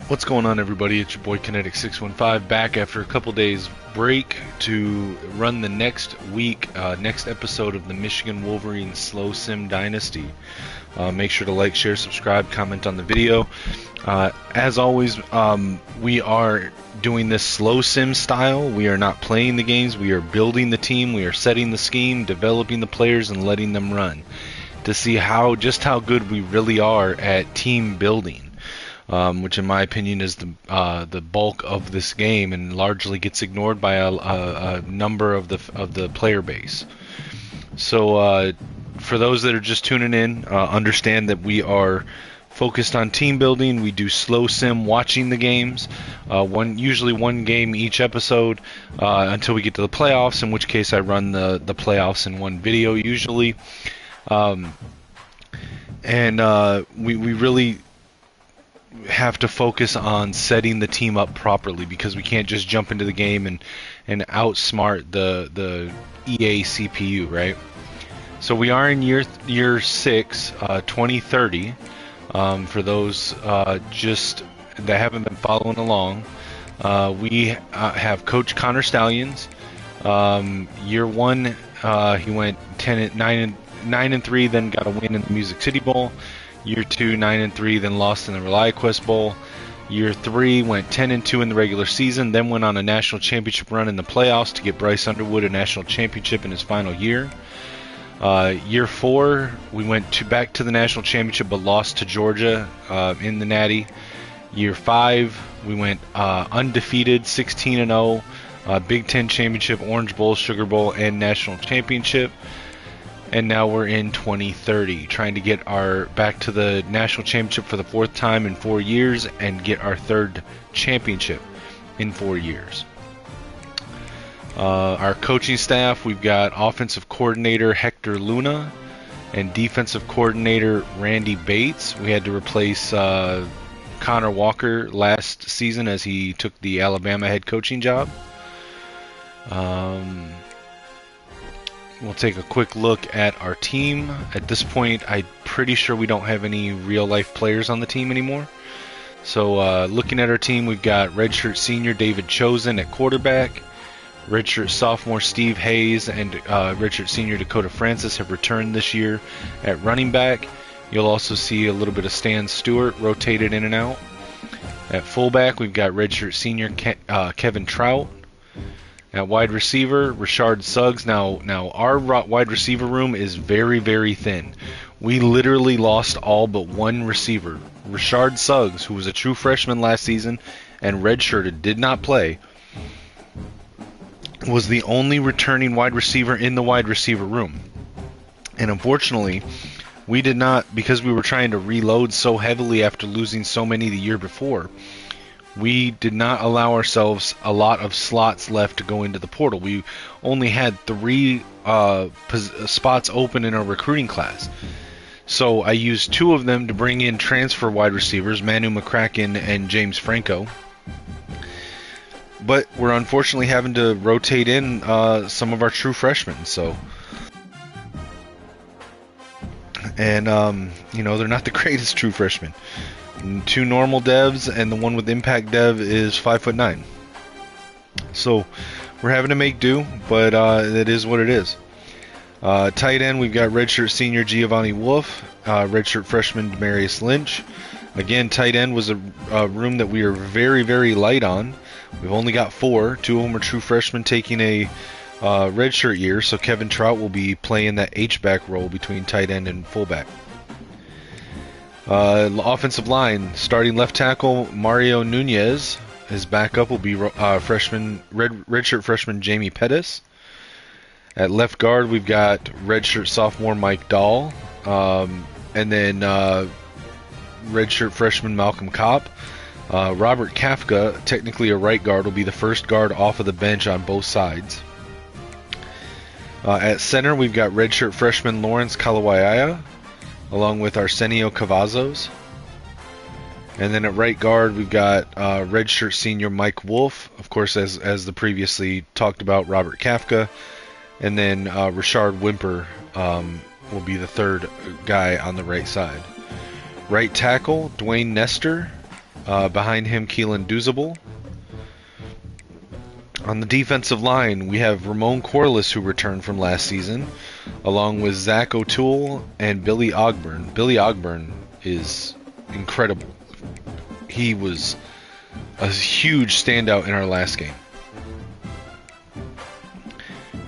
What's going on, everybody? It's your boy Kinetic615 back after a couple days break to run the next week, next episode of the Michigan Wolverines Slow Sim Dynasty. Make sure to like, share, subscribe, comment on the video. As always, we are doing this slow sim style. We are not playing the games. We are building the team. We are setting the scheme, developing the players, and letting them run to see just how good we really are at team building. Which in my opinion is the bulk of this game and largely gets ignored by a number of the player base. So for those that are just tuning in, understand that we are focused on team building. We do slow sim watching the games, usually one game each episode until we get to the playoffs, in which case I run the playoffs in one video usually. We really have to focus on setting the team up properly, because we can't just jump into the game and outsmart the EA CPU, right? So we are in year 6, 2030. For those just that haven't been following along, we have Coach Connor Stallions. Year 1, he went 9-3, then got a win in the Music City Bowl. Year 2, 9-3, then lost in the ReliaQuest Bowl. Year 3 went 10-2 in the regular season, then went on a national championship run in the playoffs to get Bryce Underwood a national championship in his final year. Year 4, we went back to the national championship but lost to Georgia in the Natty. Year 5, we went undefeated, 16-0, Big Ten championship, Orange Bowl, Sugar Bowl, and national championship. And now we're in 2030, trying to get back to the national championship for the 4th time in 4 years and get our 3rd championship in 4 years. Our coaching staff, we've got offensive coordinator Hector Luna and defensive coordinator Randy Bates. We had to replace Connor Walker last season as he took the Alabama head coaching job. We'll take a quick look at our team. At this point, I'm pretty sure we don't have any real-life players on the team anymore. So looking at our team, we've got redshirt senior David Chosen at quarterback. Redshirt sophomore Steve Hayes and redshirt senior Dakota Francis have returned this year at running back. You'll also see a little bit of Stan Stewart rotated in and out. At fullback, we've got redshirt senior Kevin Trout. At wide receiver, Rashard Suggs. Now our wide receiver room is very, very thin. We literally lost all but one receiver. Rashard Suggs, who was a true freshman last season and redshirted, did not play, was the only returning wide receiver in the wide receiver room. And unfortunately, we did not, because we were trying to reload so heavily after losing so many the year before, we did not allow ourselves a lot of slots left to go into the portal. We only had 3 spots open in our recruiting class. So I used 2 of them to bring in transfer wide receivers, Manu McCracken and James Franco. But we're unfortunately having to rotate in some of our true freshmen. And they're not the greatest true freshmen. 2 normal devs, and the one with impact dev is 5'9". So we're having to make do, but it is what it is. Tight end, we've got redshirt senior Giovanni Wolf, redshirt freshman Demarius Lynch. Again, tight end was a room that we are very, very light on. We've only got 4. 2 of them are true freshmen taking a redshirt year, so Kevin Trout will be playing that H-back role between tight end and fullback. Offensive line, starting left tackle Mario Nunez. His backup will be redshirt freshman Jamie Pettis. At left guard, we've got redshirt sophomore Mike Dahl, and then redshirt freshman Malcolm Kopp. Robert Kafka, technically a right guard, will be the first guard off of the bench on both sides. At center, we've got redshirt freshman Lawrence Kalawaya, along with Arsenio Cavazos. And then at right guard, we've got redshirt senior Mike Wolf, of course, as the previously talked about, Robert Kafka. And then Rashard Wimper will be the third guy on the right side. Right tackle, Dwayne Nestor. Behind him, Keelan Doozable. On the defensive line, we have Ramon Corliss, who returned from last season, along with Zach O'Toole and Billy Ogburn. Billy Ogburn is incredible. He was a huge standout in our last game.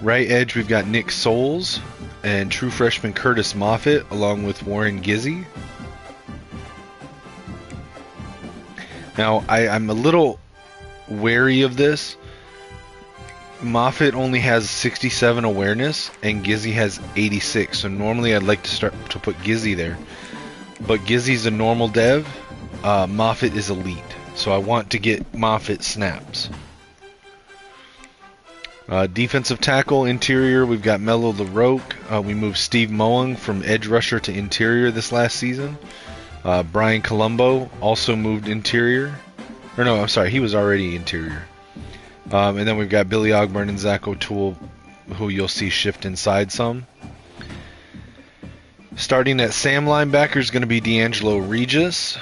Right edge, we've got Nick Soles and true freshman Curtis Moffitt, along with Warren Gizzy. Now, I'm a little wary of this. Moffitt only has 67 awareness, and Gizzy has 86. So normally I'd like to start to put Gizzy there, but Gizzy's a normal dev. Moffitt is elite, so I want to get Moffitt snaps. Defensive tackle, interior, we've got Melo LaRoque. We moved Steve Moang from edge rusher to interior this last season. Brian Colombo also moved interior. Or no, I'm sorry, he was already interior. And then we've got Billy Ogburn and Zach O'Toole, who you'll see shift inside some. Starting at Sam linebacker is going to be D'Angelo Regis.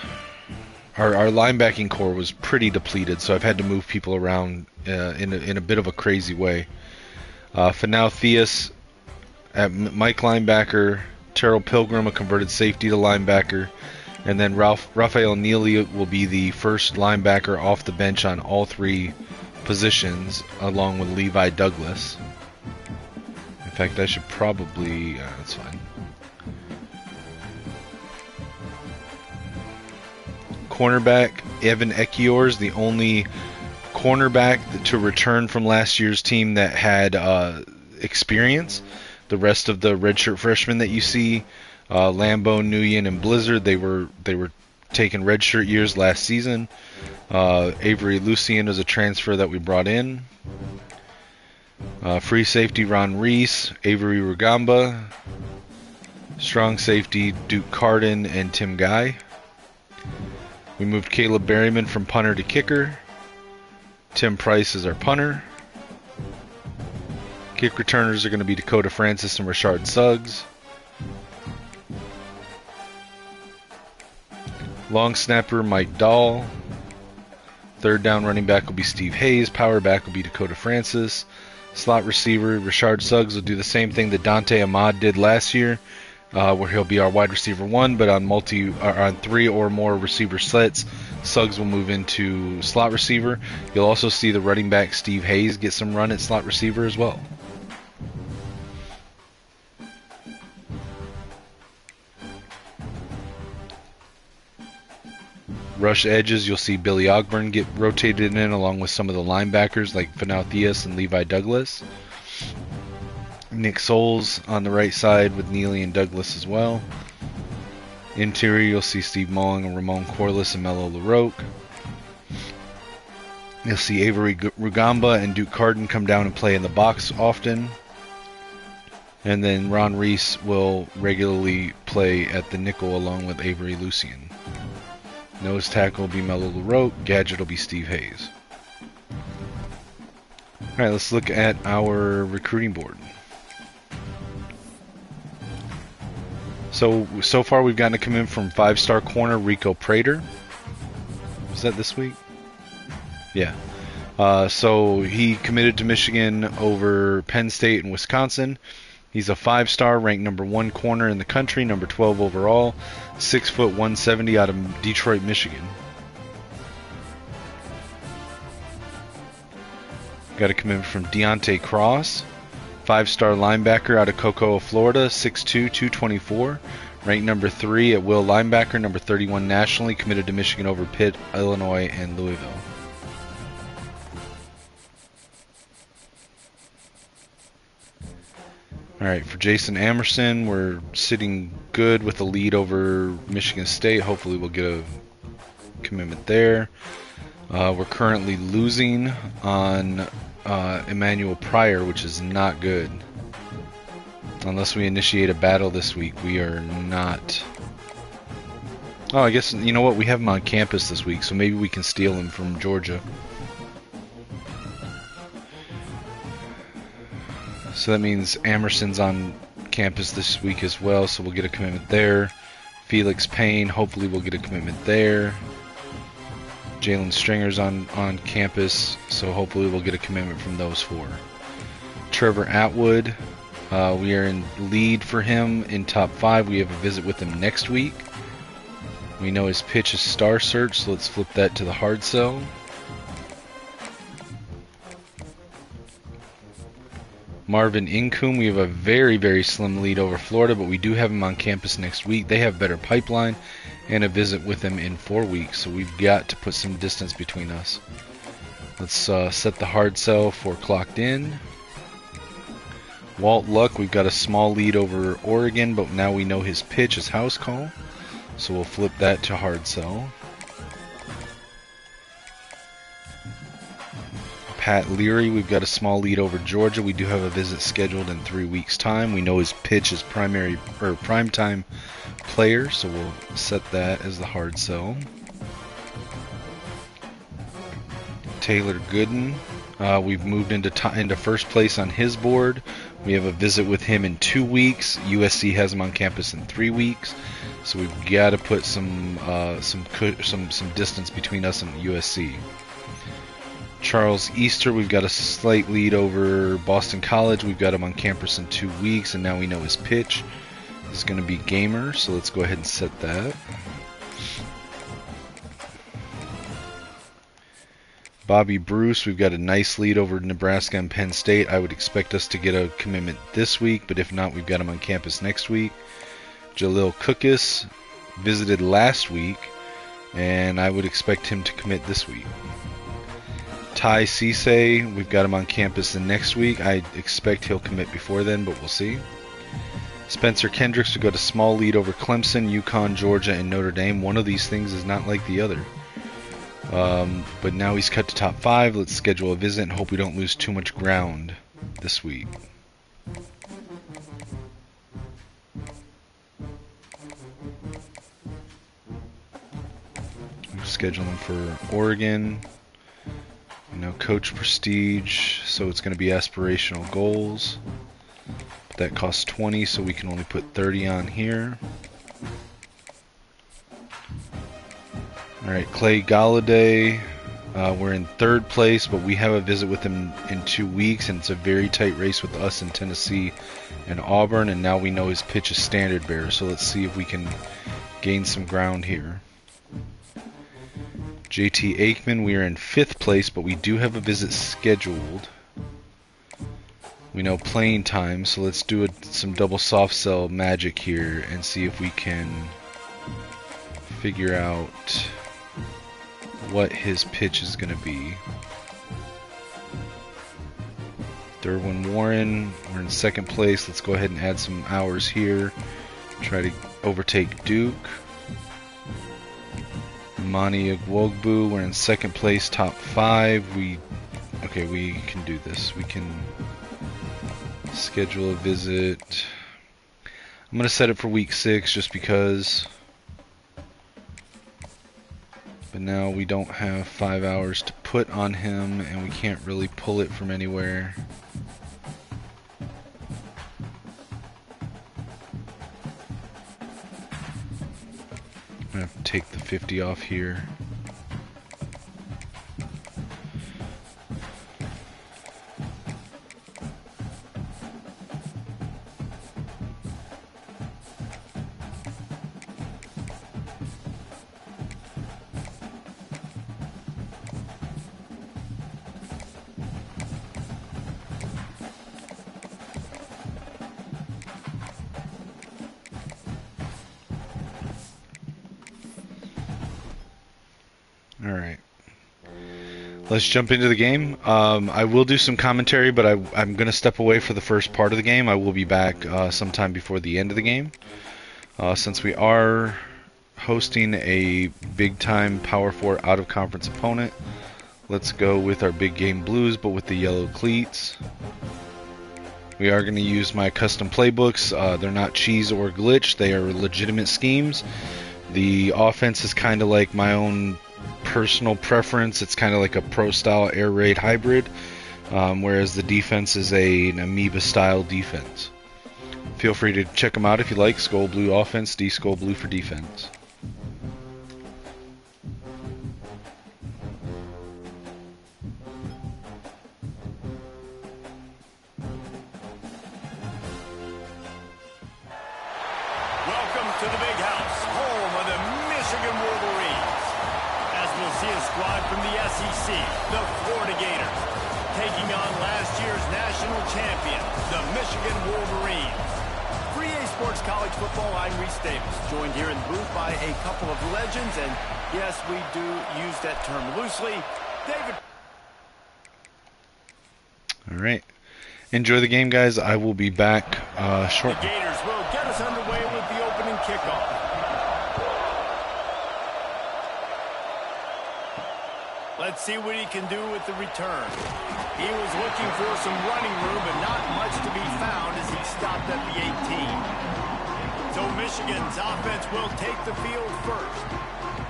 Our linebacking core was pretty depleted, so I've had to move people around in a bit of a crazy way. For now, Theus at Mike linebacker, Terrell Pilgrim, a converted safety to linebacker, and then Raphael Neely will be the first linebacker off the bench on all three positions, along with Levi Douglas. In fact, I should probably... that's fine. Cornerback, Evan Ekiors, the only cornerback to return from last year's team that had experience. The rest of the redshirt freshmen that you see, Lambo, Nguyen, and Blizzard, they were taking redshirt years last season. Avery Lucien is a transfer that we brought in. Free safety Ron Reese, Avery Rugamba. Strong safety Duke Carden and Tim Guy. We moved Caleb Berryman from punter to kicker. Tim Price is our punter. Kick returners are going to be Dakota Francis and Rashard Suggs. Long snapper Mike Dahl. Third down running back will be Steve Hayes. Power back will be Dakota Francis. Slot receiver Rashard Suggs will do the same thing that Dante Ahmad did last year, where he'll be our wide receiver one, but on three or more receiver sets, Suggs will move into slot receiver. You'll also see the running back Steve Hayes get some run at slot receiver as well. Rush edges, you'll see Billy Ogburn get rotated in along with some of the linebackers like Fanau Theus and Levi Douglas. Nick Soles on the right side with Neely and Douglas as well. Interior, you'll see Steve Moang and Ramon Corliss and Melo LaRoque. You'll see Avery Rugamba and Duke Carden come down and play in the box often. And then Ron Reese will regularly play at the nickel along with Avery Lucien. Nose tackle will be Melo LaRoque. Gadget will be Steve Hayes. Alright, let's look at our recruiting board. So far we've gotten to come in from 5-star corner Rico Prater. Was that this week? Yeah. So he committed to Michigan over Penn State and Wisconsin. He's a 5-star, ranked number 1 corner in the country, number 12 overall, 6 foot 170 out of Detroit, Michigan. Got to come in from Deontay Cross, 5-star linebacker out of Cocoa, Florida, 6'2", 224, ranked number 3 at will linebacker, number 31 nationally, committed to Michigan over Pitt, Illinois, and Louisville. Alright, for Jason Amerson, we're sitting good with a lead over Michigan State. Hopefully we'll get a commitment there. We're currently losing on Emmanuel Pryor, which is not good. Unless we initiate a battle this week, we are not... Oh, I guess, you know what, we have him on campus this week, so maybe we can steal him from Georgia. So that means Amerson's on campus this week as well, so we'll get a commitment there. Felix Payne, hopefully we'll get a commitment there. Jalen Stringer's on campus, so hopefully we'll get a commitment from those 4. Trevor Atwood, we are in lead for him in top 5. We have a visit with him next week. We know his pitch is Star Search, so let's flip that to the hard sell. Marvin Incoom, we have a very, very slim lead over Florida, but we do have him on campus next week. They have better pipeline and a visit with him in 4 weeks, so we've got to put some distance between us. Let's set the hard sell for clocked in. Walt Luck, we've got a small lead over Oregon, but now we know his pitch is house call, so we'll flip that to hard sell. Pat Leary, we've got a small lead over Georgia. We do have a visit scheduled in 3 weeks' time. We know his pitch is primetime player, so we'll set that as the hard sell. Taylor Gooden, we've moved into first place on his board. We have a visit with him in 2 weeks. USC has him on campus in 3 weeks, so we've got to put some distance between us and USC. Charles Easter, we've got a slight lead over Boston College. We've got him on campus in 2 weeks, and now we know his pitch is going to be gamer, so let's go ahead and set that. Bobby Bruce, we've got a nice lead over Nebraska and Penn State. I would expect us to get a commitment this week, but if not, we've got him on campus next week. Jalil Cookus visited last week, and I would expect him to commit this week. Ty Cisse, we've got him on campus the next week. I expect he'll commit before then, but we'll see. Spencer Kendricks, we got a small lead over Clemson, UConn, Georgia, and Notre Dame. One of these things is not like the other. But now he's cut to top 5. Let's schedule a visit and hope we don't lose too much ground this week. We'll schedule him for Oregon. Now coach prestige, so it's going to be aspirational goals. But that costs 20, so we can only put 30 on here. Alright, Clay Galladay, we're in 3rd place, but we have a visit with him in 2 weeks, and it's a very tight race with us in Tennessee and Auburn, and now we know his pitch is standard bearer, so let's see if we can gain some ground here. JT Aikman, we are in 5th place, but we do have a visit scheduled. We know playing time, so let's do some double soft sell magic here and see if we can figure out what his pitch is going to be. Derwin Warren, we're in 2nd place. Let's go ahead and add some hours here. Try to overtake Duke. Mani Agwogbu, we're in 2nd place, top 5. We can do this. We can schedule a visit. I'm going to set it for week 6 just because. But now we don't have 5 hours to put on him, and we can't really pull it from anywhere. I'm going to take the 50 off here. Alright. Let's jump into the game. I will do some commentary, but I'm going to step away for the first part of the game. I will be back sometime before the end of the game. Since we are hosting a big-time Power 4 out-of-conference opponent, let's go with our big game blues, but with the yellow cleats. We are going to use my custom playbooks. They're not cheese or glitch. They are legitimate schemes. The offense is kind of like my own personal preference. It's kind of like a pro-style air raid hybrid, whereas the defense is an amoeba-style defense. Feel free to check them out if you like. Skull Blue offense, D Skull Blue for defense. Michigan Wolverines. As we'll see a squad from the SEC, the Florida Gators, taking on last year's national champion, the Michigan Wolverines. For EA Sports College Football, I'm Reese Davis, joined here in the booth by a couple of legends, and yes, we do use that term loosely. David. All right. Enjoy the game, guys. I will be back shortly. The Gators will get us underway with the opening kickoff. Let's see what he can do with the return. He was looking for some running room, but not much to be found as he stopped at the 18. So Michigan's offense will take the field first.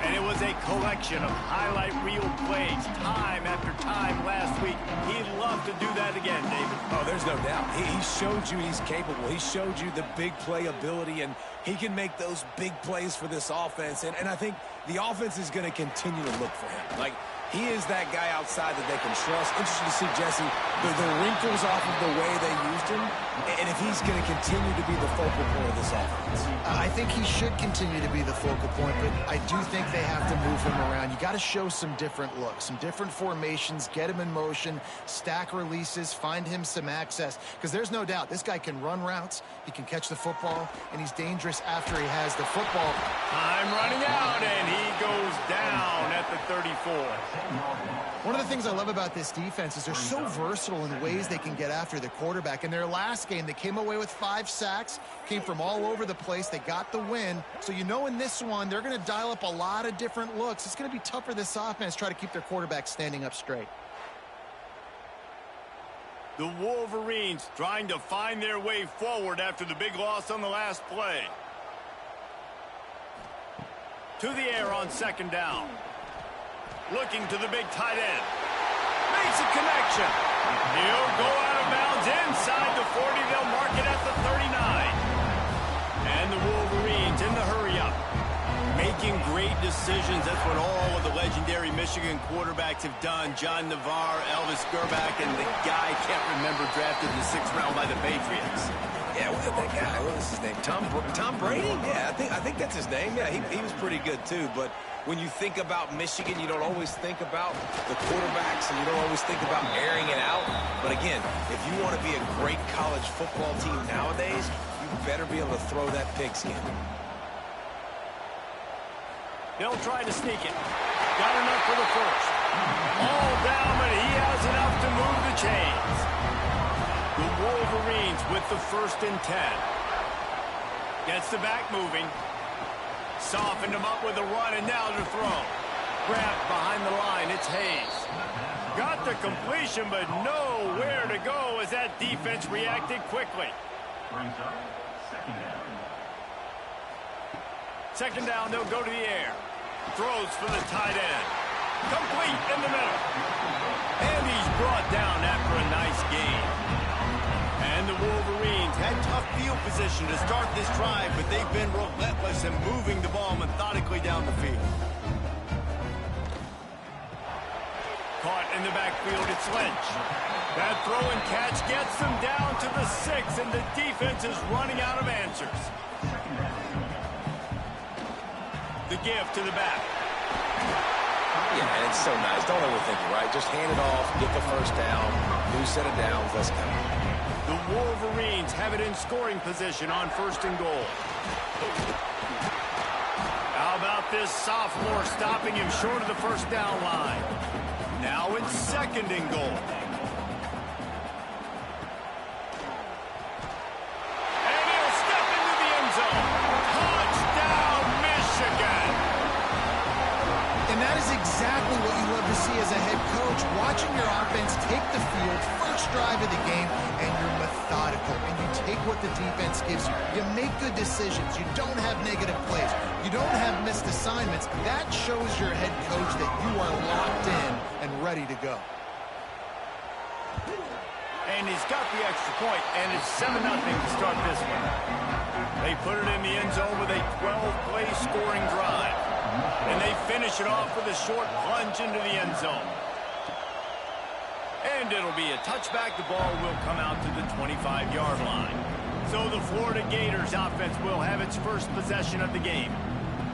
And it was a collection of highlight reel plays time after time last week. He'd love to do that again, David. Oh, there's no doubt. He showed you he's capable. He showed you the big play ability, and he can make those big plays for this offense. And I think the offense is going to continue to look for him. Like, he is that guy outside that they can trust. Interesting to see, Jesse, the wrinkles off of the way they used him, and if he's going to continue to be the focal point of this offense. I think he should continue to be the focal point, but I do think they have to move him around. You got to show some different looks, some different formations, get him in motion, stack releases, find him some access, because there's no doubt this guy can run routes, he can catch the football, and he's dangerous after he has the football. Time running out, and he goes down at the 34. One of the things I love about this defense is they're so versatile in ways they can get after the quarterback. In their last game, they came away with 5 sacks, came from all over the place. They got the win. So you know in this one, they're going to dial up a lot of different looks. It's going to be tough for this offense to try to keep their quarterback standing up straight. The Wolverines trying to find their way forward after the big loss on the last play. To the air on second down. Looking to the big tight end. Makes a connection. He'll go out of bounds inside the 40. They'll mark it at the 39. And the Wolverines in the hurry-up. Making great decisions. That's what all of the legendary Michigan quarterbacks have done. John Navarre, Elvis Gerbach, and the guy I can't remember drafted in the 6th round by the Patriots. Yeah, what that guy? What was his name? Tom Brady? Yeah, I think that's his name. Yeah, he was pretty good too. But when you think about Michigan, you don't always think about the quarterbacks, and you don't always think about airing it out. But again, if you want to be a great college football team nowadays, you better be able to throw that pigskin. They'll try to sneak it. Got enough for the first. All down, but he has enough to move the chains. The Wolverines with the 1st and 10. Gets the back moving. Softened him up with a run, and now to throw. Grabbed behind the line, it's Hayes. Got the completion, but nowhere to go as that defense reacted quickly. Second down, they'll go to the air. Throws for the tight end. Complete in the middle. And he's brought down after a nice gain. And the Wolverines had tough field position to start this drive, but they've been relentless in moving the ball methodically down the field. Caught in the backfield, it's Lynch. That throw and catch gets them down to the 6, and the defense is running out of answers. The give to the back. Yeah, and it's so nice. Don't overthink it, right? Just hand it off, get the first down, new set of downs, let's go. The Wolverines have it in scoring position on 1st and goal. How about this sophomore stopping him short of the 1st down line? Now it's 2nd and goal. And he'll step into the end zone. Touchdown, Michigan! And that is exactly what you love to see as a head coach, watching your offense take the field, first drive of the game, and you're methodical, and you take what the defense gives you. You make good decisions. You don't have negative plays. You don't have missed assignments. That shows your head coach that you are locked in and ready to go. And he's got the extra point, and it's 7-0 to start this one. They put it in the end zone with a 12-play scoring drive. And they finish it off with a short plunge into the end zone. And it'll be a touchback. The ball will come out to the 25-yard line. So the Florida Gators offense will have its first possession of the game.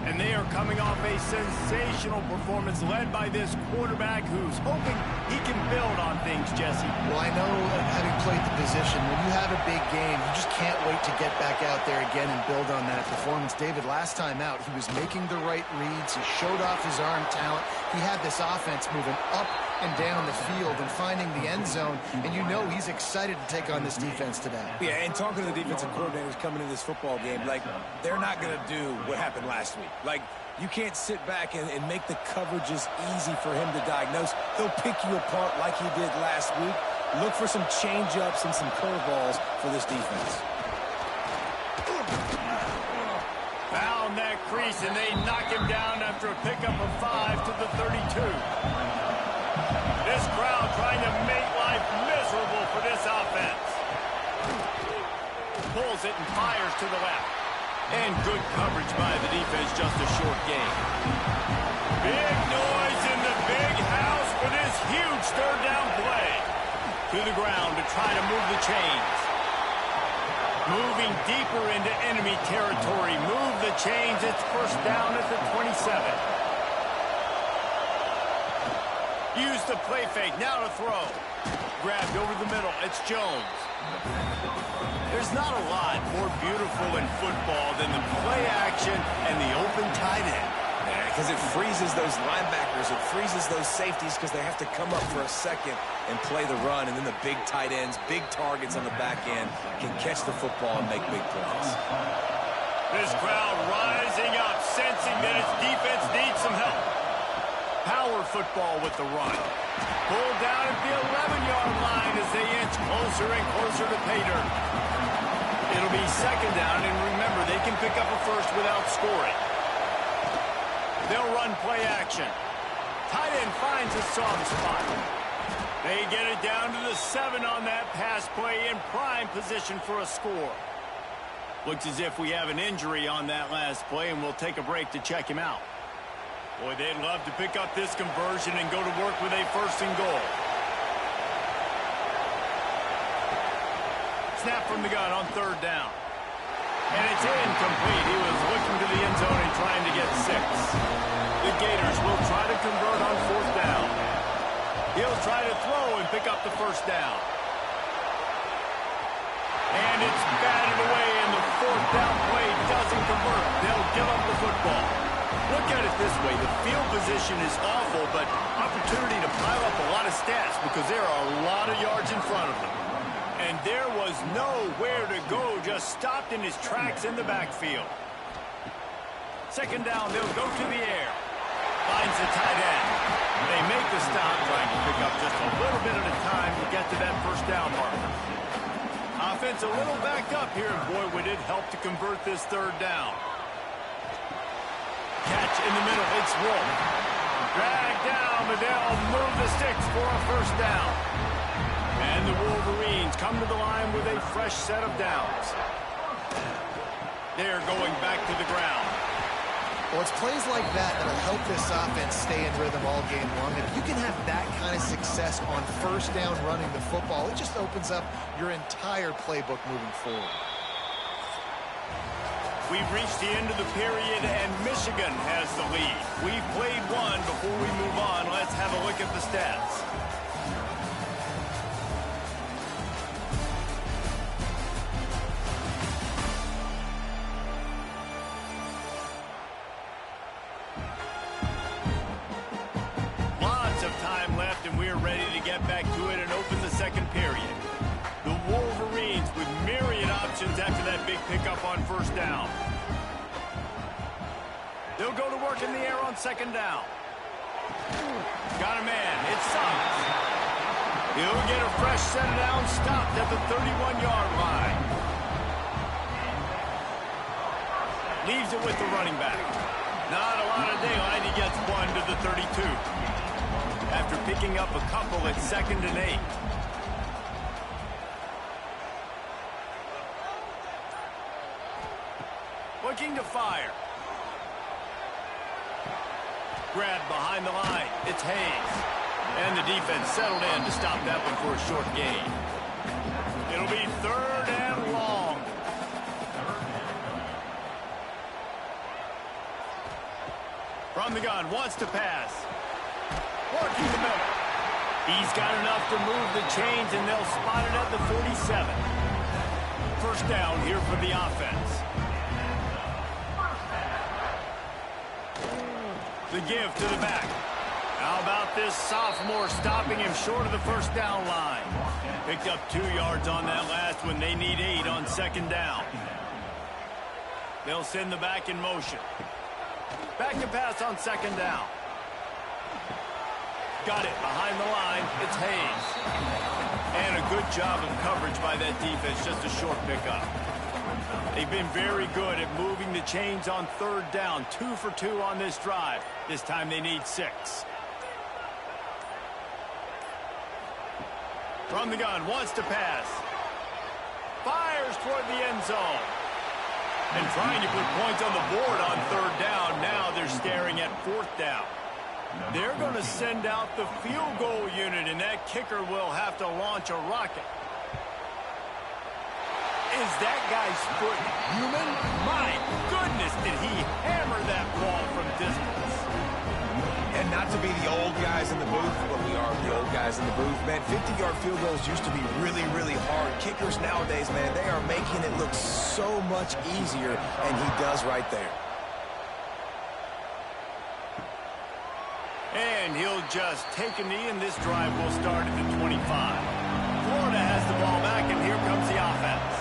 And they are coming off a sensational performance led by this quarterback who's hoping he can build on things, Jesse. Well, I know, having played the position, when you have a big game, you just can't wait to get back out there again and build on that performance. David, last time out, he was making the right reads. He showed off his arm talent. He had this offense moving up and down the field and finding the end zone, and you know he's excited to take on this defense today. Yeah, and talking to the defensive coordinators coming into this football game, like, they're not going to do what happened last week. Like, you can't sit back and make the coverages easy for him to diagnose. He'll pick you apart like he did last week. Look for some change-ups and some curveballs for this defense. Found that crease, and they knock him down after a pickup of 5 to the 32. This crowd trying to make life miserable for this offense. Pulls it and fires to the left. And good coverage by the defense, just a short gain. Big noise in the big house for this huge third down play. To the ground to try to move the chains. Moving deeper into enemy territory. Move the chains. It's first down at the 27. Use the play fake. Now to throw. Grabbed over the middle. It's Jones. There's not a lot more beautiful in football than the play action and the open tight end. Yeah, because it freezes those linebackers. It freezes those safeties because they have to come up for a second and play the run. And then the big tight ends, big targets on the back end can catch the football and make big plays. This crowd rising up, sensing that its defense needs some help. Power football with the run. Pulled down at the 11-yard line as they inch closer and closer to pay dirt. It'll be second down, and remember, they can pick up a first without scoring. They'll run play action. Tight end finds a soft spot. They get it down to the 7 on that pass play in prime position for a score. Looks as if we have an injury on that last play, and we'll take a break to check him out. Boy, they'd love to pick up this conversion and go to work with a first and goal. Snap from the gun on third down. And it's incomplete. He was looking to the end zone and trying to get 6. The Gators will try to convert on fourth down. He'll try to throw and pick up the first down. And it's batted away, and the fourth down play doesn't convert. They'll give up the football. Look at it this way. The field position is awful, but opportunity to pile up a lot of stats because there are a lot of yards in front of them. And there was nowhere to go, just stopped in his tracks in the backfield. Second down, they'll go to the air. Finds the tight end. They make the stop, trying to pick up just a little bit at a time to get to that first down marker. Offense a little backed up here, and boy, would it help to convert this third down. Catch in the middle, it's Wolf. Dragged down, but they'll move the sticks for a first down. And the Wolverines come to the line with a fresh set of downs. They're going back to the ground. Well, it's plays like that that'll help this offense stay in rhythm all game long. If you can have that kind of success on first down running the football, it just opens up your entire playbook moving forward. We've reached the end of the period, and Michigan has the lead. We've played one. Before we move on, let's have a look at the stats. Lots of time left, and we're ready to get back to it and open the second period. The Wolverines with myriad options after that big pickup on first down. They'll go to work in the air on second down. Got a man. It's Summers. He'll get a fresh set of downs stopped at the 31-yard line. Leaves it with the running back. Not a lot of daylight. He gets 1 to the 32. After picking up a couple at 2nd and 8. Looking to fire. Grabbed behind the line. It's Hayes. And the defense settled in to stop that one for a short gain. It'll be third and long. From the gun, wants to pass. Working the middle. He's got enough to move the chains, and they'll spot it at the 47. First down here for the offense. The give to the back. How about this sophomore stopping him short of the first down line? Picked up 2 yards on that last one. They need 8 on second down. They'll send the back in motion. Back to pass on second down. Got it behind the line. It's Hayes. And a good job of coverage by that defense. Just a short pickup. They've been very good at moving the chains on third down. 2 for 2 on this drive. This time they need 6. From the gun, wants to pass. Fires toward the end zone. And trying to put points on the board on third down. Now they're staring at fourth down. They're going to send out the field goal unit, and that kicker will have to launch a rocket. Is that guy's foot human? My goodness, did he hammer that ball from distance. And not to be the old guys in the booth, but we are the old guys in the booth, man. 50-yard field goals used to be really, really hard. Kickers nowadays, man, they are making it look so much easier, and he does right there. And he'll just take a knee, and this drive will start at the 25. Florida has the ball back, and here comes the offense.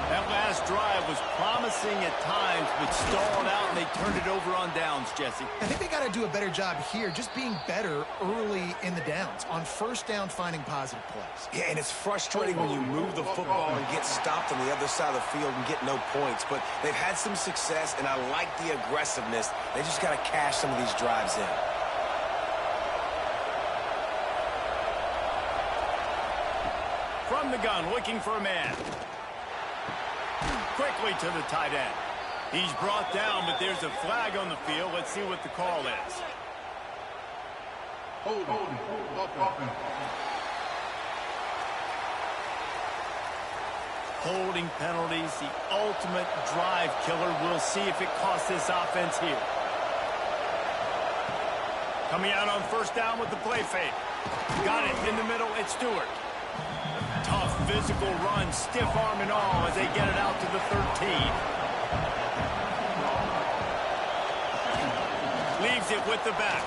That last drive was promising at times, but stalled out, and they turned it over on downs, Jesse. I think they got to do a better job here, just being better early in the downs. On first down, finding positive plays. Yeah, and it's frustrating when you move the football and get stopped on the other side of the field and get no points. But they've had some success, and I like the aggressiveness. They just got to cash some of these drives in. From the gun, looking for a man. Quickly to the tight end. He's brought down, but there's a flag on the field. Let's see what the call is. Holding penalties, the ultimate drive killer. We'll see if it costs this offense here. Coming out on first down with the play fake. Got it in the middle. It's Stewart. Tough physical run, stiff arm and all as they get it out to the 13. Leaves it with the back.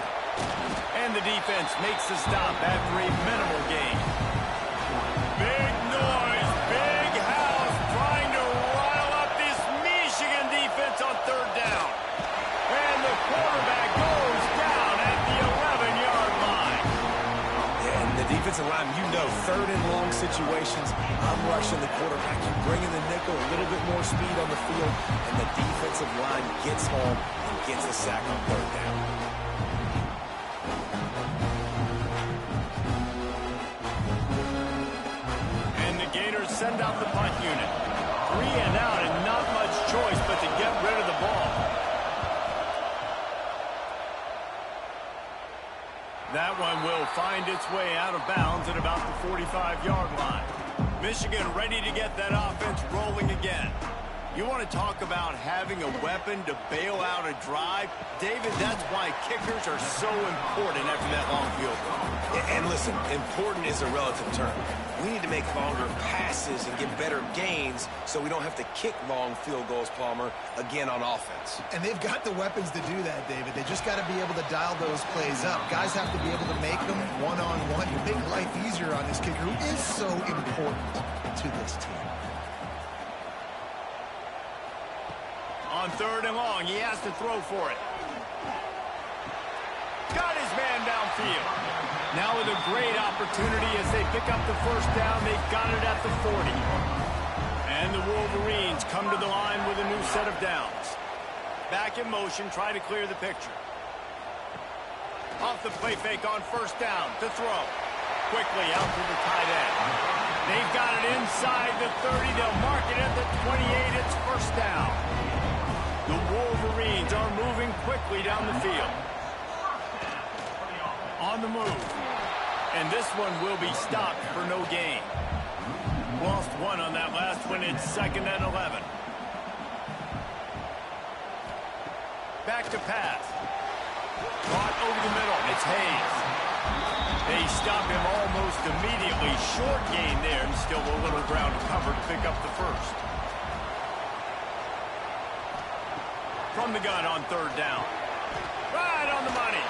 And the defense makes the stop after a minimal gain. Big noise, big house, trying to rile up this Michigan defense on third down. And the quarterback goes down at the 11-yard line. And the defensive line, you know, third and long situations, I'm rushing the quarterback. You're bringing the nickel, a little bit more speed on the field, and the defensive line gets home and gets a sack on third down. And the Gators send out the punt unit. 3 and out, and not much choice but to get rid of the ball. That one will find its way out of bounds at about the 45-yard line. Michigan ready to get that offense rolling again. You want to talk about having a weapon to bail out a drive? David, that's why kickers are so important after that long field goal. And listen, important is a relative term. We need to make longer passes and get better gains so we don't have to kick long field goals, Palmer, again on offense. And they've got the weapons to do that, David. They just got to be able to dial those plays up. Guys have to be able to make them one-on-one to make life easier on this kicker, who is so important to this team. On third and long, he has to throw for it. Got his man downfield. Now with a great opportunity as they pick up the first down, they've got it at the 40. And the Wolverines come to the line with a new set of downs. Back in motion, try to clear the picture. Off the play fake on first down to throw. Quickly out to the tight end. They've got it inside the 30. They'll mark it at the 28. It's first down. The Wolverines are moving quickly down the field. On the move. And this one will be stopped for no gain. Lost one on that last one. It's second and 11. Back to pass. It's Hayes. They stop him almost immediately. Short gain there, and still a little ground to cover to pick up the first. From the gun on third down. Right on the money.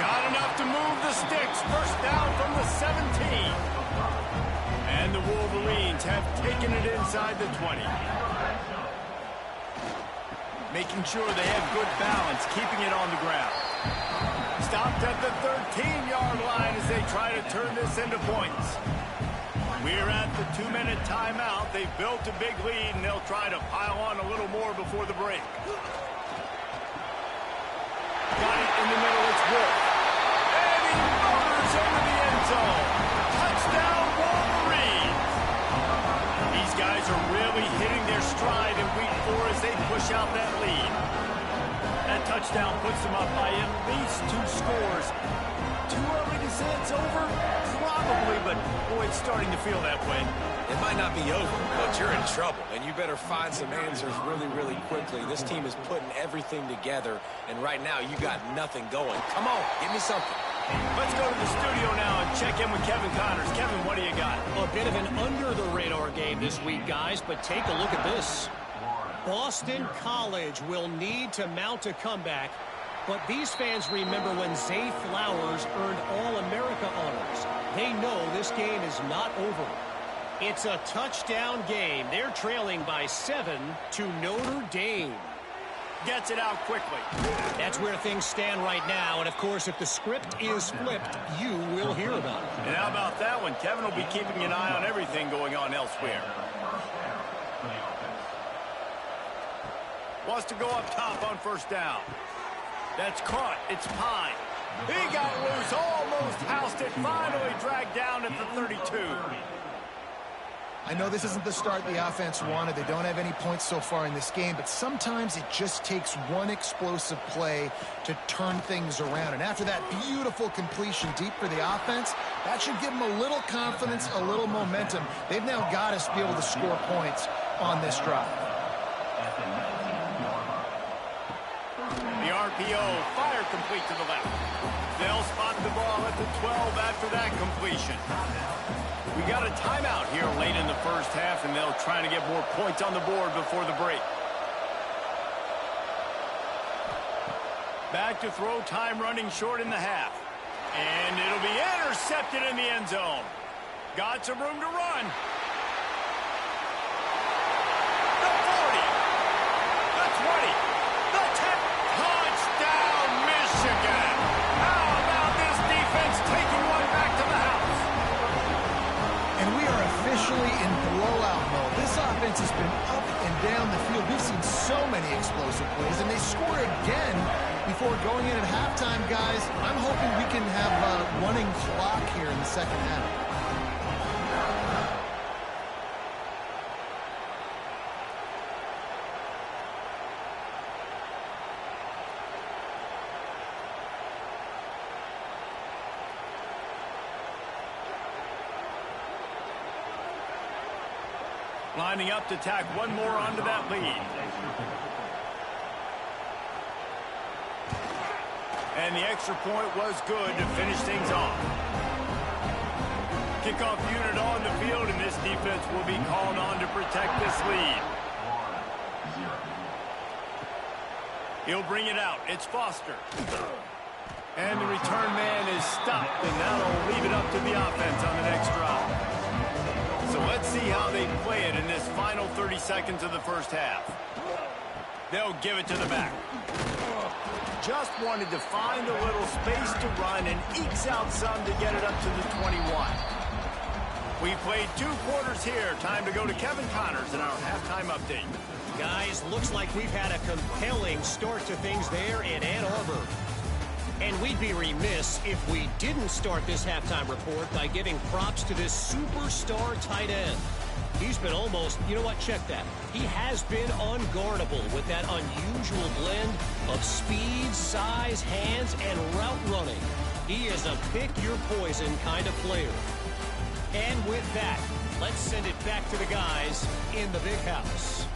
Got enough to move the sticks. First down from the 17. And the Wolverines have taken it inside the 20. Making sure they have good balance, keeping it on the ground. Stopped at the 13-yard line as they try to turn this into points. We're at the 2-minute timeout. They've built a big lead, and they'll try to pile on a little more before the break. Got it in the middle. It's Wolf. And he motors into the end zone. Touchdown, Wolverines. These guys are really hitting their stride in week 4 as they push out that lead. That touchdown puts them up by at least 2 scores. Too early to say it's over? Probably, but boy, it's starting to feel that way. It might not be over, but you're in trouble, and you better find some answers really, really quickly. This team is putting everything together, and right now you got nothing going. Come on, give me something. Let's go to the studio now and check in with Kevin Connors. Kevin, what do you got? A bit of an under-the-radar game this week, guys, but take a look at this. Boston College will need to mount a comeback, but these fans remember when Zay Flowers earned All-America honors. They know this game is not over. It's a touchdown game. They're trailing by 7 to Notre Dame. Gets it out quickly. That's where things stand right now, and of course, if the script is flipped, you will hear about it. And how about that one? Kevin will be keeping an eye on everything going on elsewhere. Wants to go up top on first down. That's caught. It's Pine. He got loose, almost housed it, finally dragged down at the 32. I know this isn't the start the offense wanted. They don't have any points so far in this game, but sometimes it just takes one explosive play to turn things around. And after that beautiful completion deep for the offense, that should give them a little confidence, a little momentum. They've now got to be able to score points on this drive. The RPO, fire complete to the left. They'll spot the ball at the 12 after that completion. We got a timeout here late in the first half, and they'll try to get more points on the board before the break. Back to throw, time running short in the half. And it'll be intercepted in the end zone. Got some room to run. The 40. The 20. The 10. Touchdown, Michigan. How about this defense taking one back to the house? And we are officially in blowout mode. This offense has been up and down the field. We've seen so many explosive plays, and they score again before going in at halftime, guys. I'm hoping we can have a running clock here in the second half. Lining up to tack one more onto that lead. And the extra point was good to finish things off. Kickoff unit on the field, and this defense will be called on to protect this lead. He'll bring it out. It's Foster. And the return man is stopped, and that'll leave it up to the offense on the next drive. So let's see how they play it in this final 30 seconds of the first half. They'll give it to the back. Just wanted to find a little space to run and ekes out some to get it up to the 21. We played 2 quarters here. Time to go to Kevin Connors in our halftime update. Guys, looks like we've had a compelling start to things there in Ann Arbor. And we'd be remiss if we didn't start this halftime report by giving props to this superstar tight end. He's been almost, you know what, check that. He has been unguardable with that unusual blend of speed, size, hands, and route running. He is a pick-your-poison kind of player. And with that, let's send it back to the guys in the big house.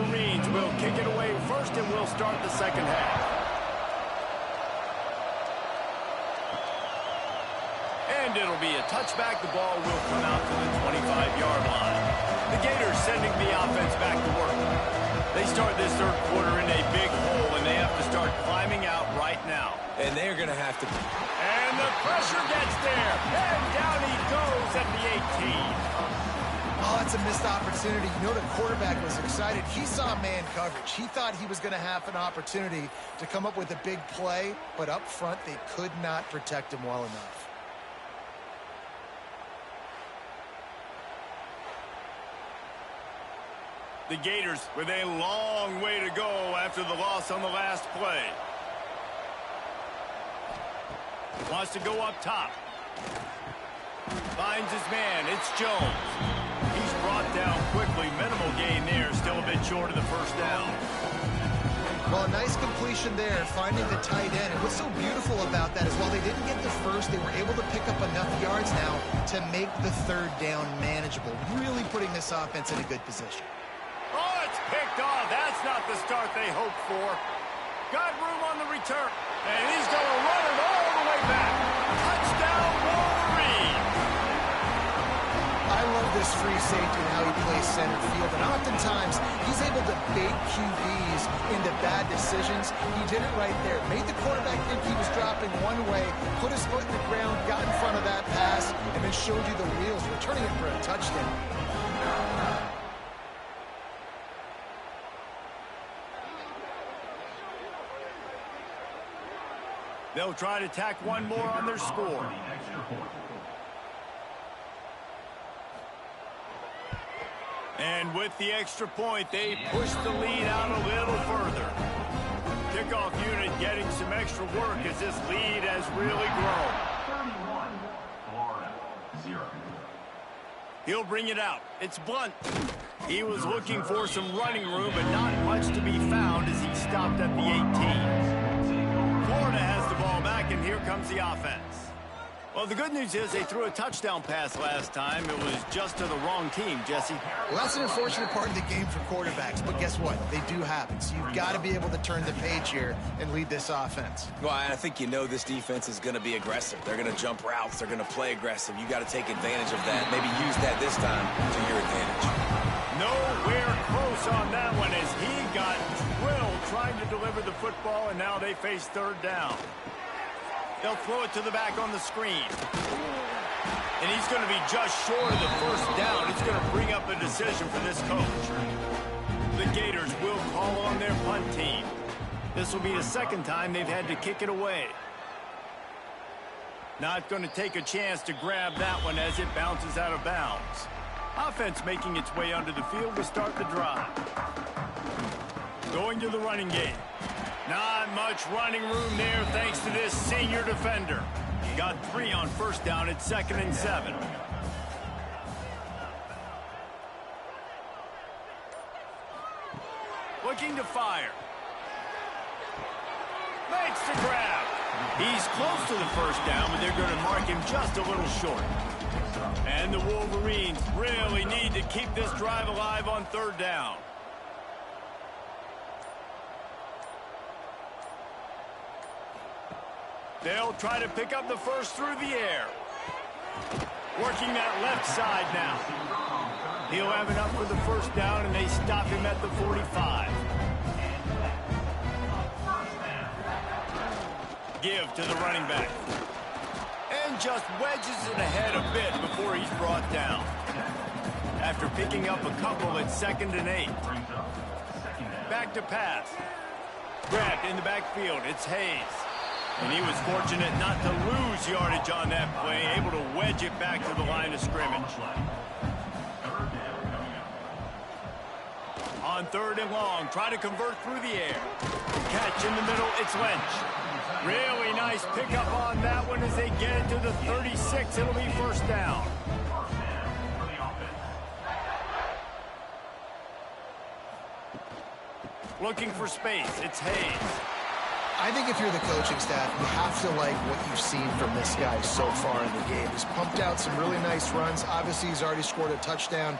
Wolverines will kick it away first, and we'll start the second half. And it'll be a touchback. The ball will come out to the 25-yard line. The Gators sending the offense back to work. They start this third quarter in a big hole, and they have to start climbing out right now. And they're going to have to. And the pressure gets there. And down he goes at the 18. Oh, that's a missed opportunity. You know the quarterback was excited. He saw man coverage. He thought he was going to have an opportunity to come up with a big play, but up front they could not protect him well enough. The Gators with a long way to go after the loss on the last play. Wants to go up top. Finds his man. It's Jones. He's brought down quickly. Minimal gain there. Still a bit short of the first down. Well, a nice completion there, finding the tight end. And what's so beautiful about that is while they didn't get the first, they were able to pick up enough yards now to make the third down manageable, really putting this offense in a good position. Oh, it's picked off. That's not the start they hoped for. Got room on the return. And he's going to run it all the way back. Touchdown, Wolverines. I love this free safety and how he plays center field. And oftentimes, he's able to bait QBs into bad decisions. He did it right there. Made the quarterback think he was dropping one way, put his foot in the ground, got in front of that pass, and then showed you the wheels, returning it for a touchdown. They'll try to tack one more on their score. And with the extra point, they push the lead out a little further. Kickoff unit getting some extra work as this lead has really grown. 31, Florida, 0. He'll bring it out. It's Blunt. He was looking for some running room, but not much to be found as he stopped at the 18. Florida has the ball back, and here comes the offense. Well, the good news is they threw a touchdown pass last time. It was just to the wrong team, Jesse. Well, that's an unfortunate part of the game for quarterbacks, but guess what? They do happen. So you've got to be able to turn the page here and lead this offense. Well, I think you know this defense is going to be aggressive. They're going to jump routes. They're going to play aggressive. You got to take advantage of that. Maybe use that this time to your advantage. Nowhere close on that one as he got drilled trying to deliver the football, and now they face third down. They'll throw it to the back on the screen. And he's going to be just short of the first down. It's going to bring up a decision for this coach. The Gators will call on their punt team. This will be the second time they've had to kick it away. Not going to take a chance to grab that one as it bounces out of bounds. Offense making its way onto the field to start the drive. Going to the running game. Not much running room there thanks to this senior defender. Got 3 on first down at 2nd and 7. Looking to fire. Makes the grab. He's close to the first down, but they're going to mark him just a little short. And the Wolverines really need to keep this drive alive on third down. They'll try to pick up the first through the air. Working that left side now. He'll have it up for the first down, and they stop him at the 45. Give to the running back. And just wedges it ahead a bit before he's brought down. After picking up a couple at 2nd and 8. Back to pass. Grabbed in the backfield. It's Hayes. And he was fortunate not to lose yardage on that play, able to wedge it back to the line of scrimmage. On 3rd and long, try to convert through the air. Catch in the middle, it's Lynch. Really nice pickup on that one as they get it to the 36. It'll be first down. Looking for space, it's Hayes. I think if you're the coaching staff, you have to like what you've seen from this guy so far in the game. He's pumped out some really nice runs. Obviously, he's already scored a touchdown.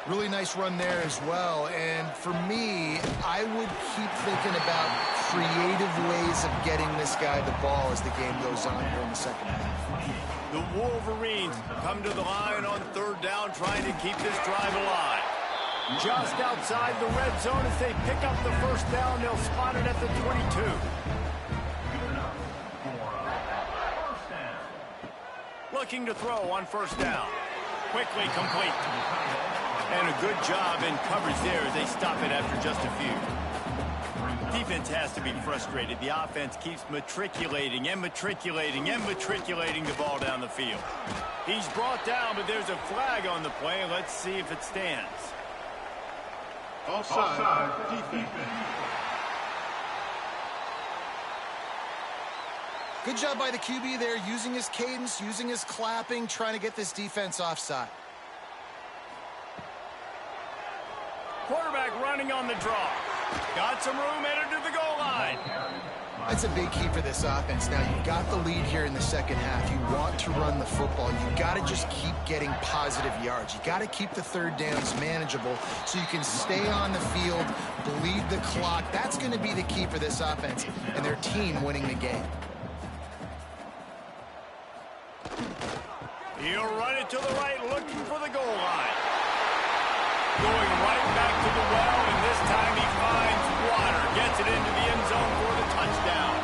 Really nice run there as well. And for me, I would keep thinking about creative ways of getting this guy the ball as the game goes on here in the second half. The Wolverines come to the line on third down, trying to keep this drive alive. Just outside the red zone as they pick up the first down. They'll spot it at the 22. Looking to throw on first down. Quickly complete. And a good job in coverage there as they stop it after just a few. Defense has to be frustrated. The offense keeps matriculating and matriculating and matriculating the ball down the field. He's brought down, but there's a flag on the play. Let's see if it stands. Offside, defense. Good job by the QB there, using his cadence, using his clapping, trying to get this defense offside. Quarterback running on the draw. Got some room, headed to the goal line. That's a big key for this offense. Now, you've got the lead here in the second half. You want to run the football. You've got to just keep getting positive yards. You've got to keep the third downs manageable so you can stay on the field, bleed the clock. That's going to be the key for this offense and their team winning the game. He'll run it to the right, looking for the goal line. Going right back to the well, and this time he finds water. Gets it into the end zone for the touchdown.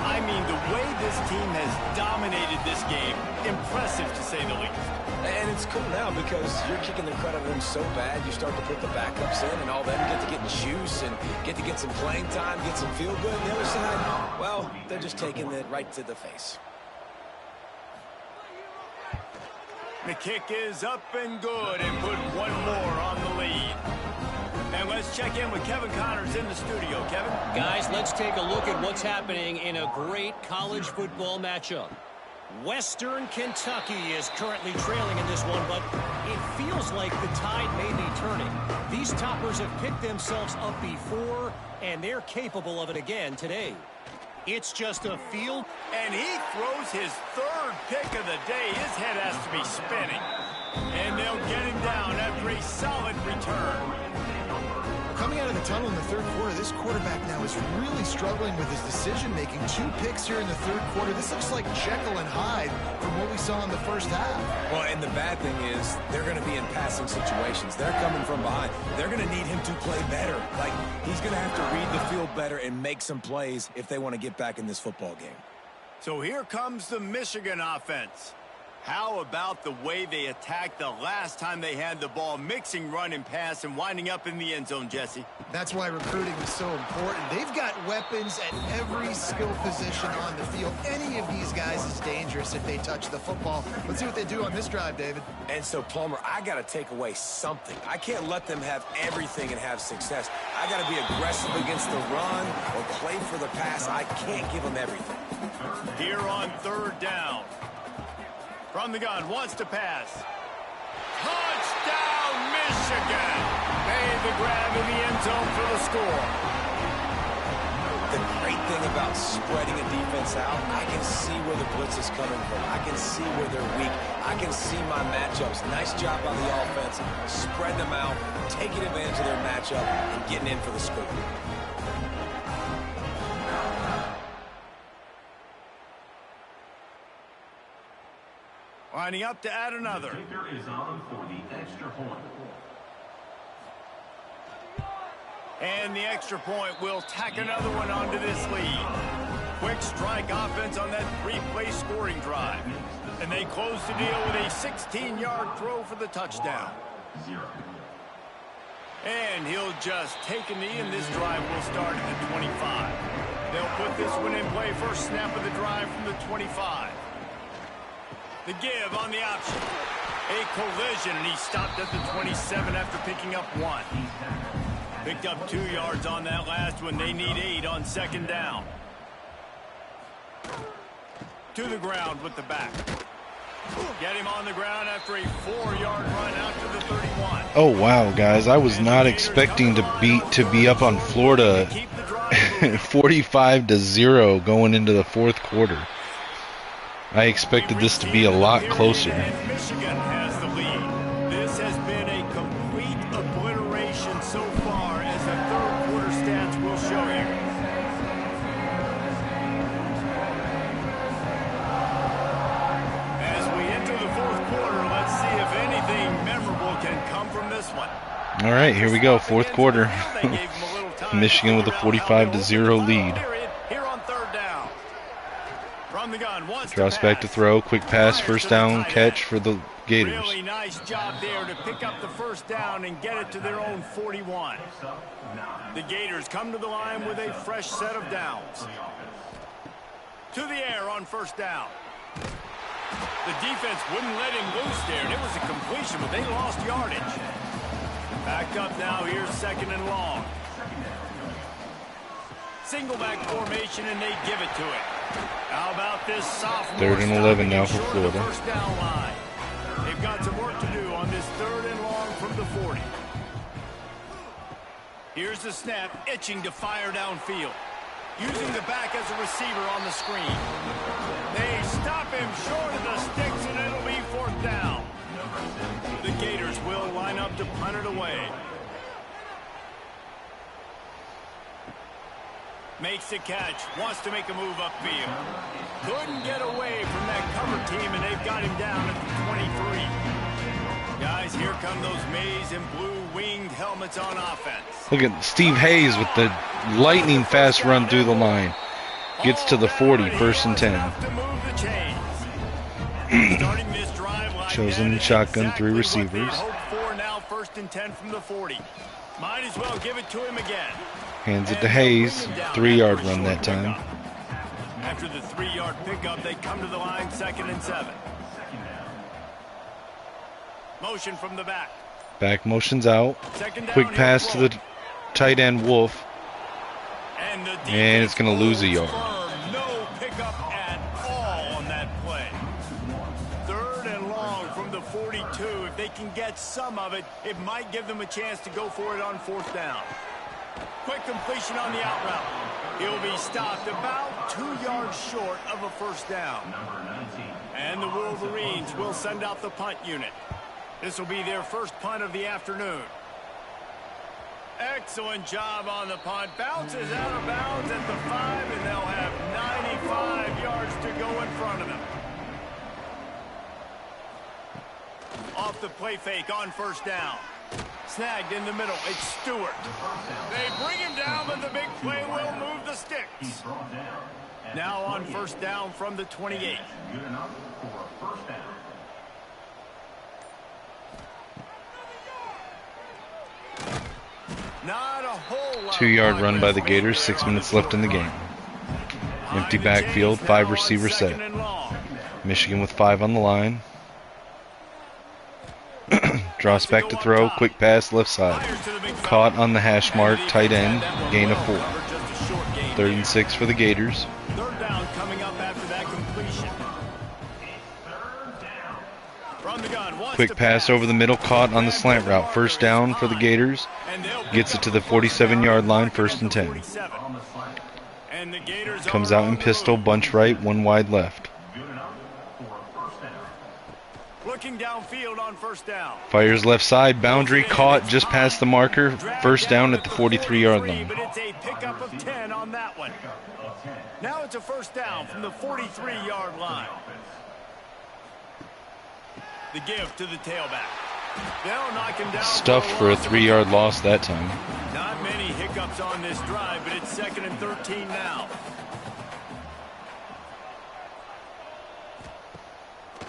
I mean, the way this team has dominated this game, impressive to say the least. And it's cool now because you're kicking the credit of them so bad, you start to put the backups in, and all them get to get juice and get to get some playing time, get some feel good. And the other side, well, they're just taking it right to the face. The kick is up and good, and put one more on the lead. And let's check in with Kevin Connors in the studio. Kevin? Guys, let's take a look at what's happening in a great college football matchup. Western Kentucky is currently trailing in this one, but it feels like the tide may be turning. These toppers have picked themselves up before, and they're capable of it again today. It's just a field. And he throws his third pick of the day. His head has to be spinning. And they'll get him down after a solid return. Coming out of the tunnel in the third quarter, this quarterback now is really struggling with his decision-making. 2 picks here in the third quarter. This looks like Jekyll and Hyde from what we saw in the first half. Well, and the bad thing is they're going to be in passing situations. They're coming from behind. They're going to need him to play better. Like, he's going to have to read the field better and make some plays if they want to get back in this football game. So here comes the Michigan offense. How about the way they attacked the last time they had the ball, mixing run and pass and winding up in the end zone, Jesse? That's why recruiting is so important. They've got weapons at every skill position on the field. Any of these guys is dangerous if they touch the football. Let's see what they do on this drive, David. And so, Palmer, I got to take away something. I can't let them have everything and have success. I got to be aggressive against the run or play for the pass. I can't give them everything. Here on third down. From the gun, wants to pass. Touchdown, Michigan! Made the grab in the end zone for the score. The great thing about spreading a defense out, I can see where the blitz is coming from. I can see where they're weak. I can see my matchups. Nice job by the offense. Spreading them out, taking advantage of their matchup, and getting in for the score. Lining up to add another. The kicker is on for the extra point. And the extra point will tack another one onto this lead. Quick strike offense on that 3-play scoring drive. And they close the deal with a 16-yard throw for the touchdown. 0. And he'll just take a knee, and this drive will start at the 25. They'll put this one in play, first snap of the drive from the 25. The give on the option. A collision, and he stopped at the 27 after picking up 1. Picked up 2 yards on that last one. They need 8 on second down. To the ground with the back. Get him on the ground after a 4-yard run out to the 31. Oh wow, guys! I was not expecting to be up on Florida 45-0 going into the fourth quarter. I expected this to be a lot closer. Michigan has the lead. This has been been a complete obliteration so far, as the third quarter stats will show you. As we enter the fourth quarter, let's see if anything memorable can come from this one. All right, here we go, fourth quarter. Michigan with a 45-0 lead. Here on third down. From the gun, Drops back to throw, quick pass, first down catch for the Gators. Really nice job there to pick up the first down and get it to their own 41. The Gators come to the line with a fresh set of downs. To the air on first down. The defense wouldn't let him loose there, and it was a completion, but they lost yardage. Back up now, here's second and long. Single back formation, and they give it to it. How about this sophomore? Third and 11 now for Florida. First down line. They've got some work to do on this third and long from the 40. Here's the snap, itching to fire downfield. Using the back as a receiver on the screen. They stop him short of the sticks, and it'll be fourth down. The Gators will line up to punt it away. Makes the catch, wants to make a move upfield. Couldn't get away from that cover team, and they've got him down at the 23. Guys, here come those maize and blue winged helmets on offense. Look at Steve Hayes with the lightning fast run through the line. Gets to the 40, first and 10. Chosen shotgun, three receivers. Now first and 10 from the 40. Might as well give it to him again. Hands it to Hayes, 3-yard run that time. After the 3-yard pickup, they come to the line, second and 7. Motion from the back. Back motion's out. Quick pass to the tight end Wolf. And it's going to lose a yard. No pickup at all on that play. Third and long from the 42. If they can get some of it, it might give them a chance to go for it on fourth down. Quick completion on the out route. He'll be stopped about 2 yards short of a first down. And the Wolverines will send out the punt unit. This will be their first punt of the afternoon. Excellent job on the punt. Bounces out of bounds at the 5, and they'll have 95 yards to go in front of them. Off the play fake on first down. Snagged in the middle. It's Stewart. They bring him down, but the big play will move the sticks. Now on first down from the 28. Not a whole lot. 2-yard run by the Gators, 6 minutes left in the game. Empty backfield, 5 receiver set. Michigan with 5 on the line. Drops back to throw, quick pass left side. Caught on the hash mark, tight end, gain of 4. 3rd and 6 for the Gators. Third down coming up after that completion. From the gun, quick pass over the middle, caught on the slant route. First down for the Gators. Gets it to the 47-yard line, 1st and 10. Comes out in pistol, bunch right, 1 wide left. Looking downfield on first down. Fires left side, boundary caught just past the marker. First down at the 43-yard line. But it's a pickup of 10 on that one. Now it's a first down from the 43-yard line. The give to the tailback. They'll knock him down. Stuffed for a 3-yard loss that time. Not many hiccups on this drive, but it's 2nd and 13 now.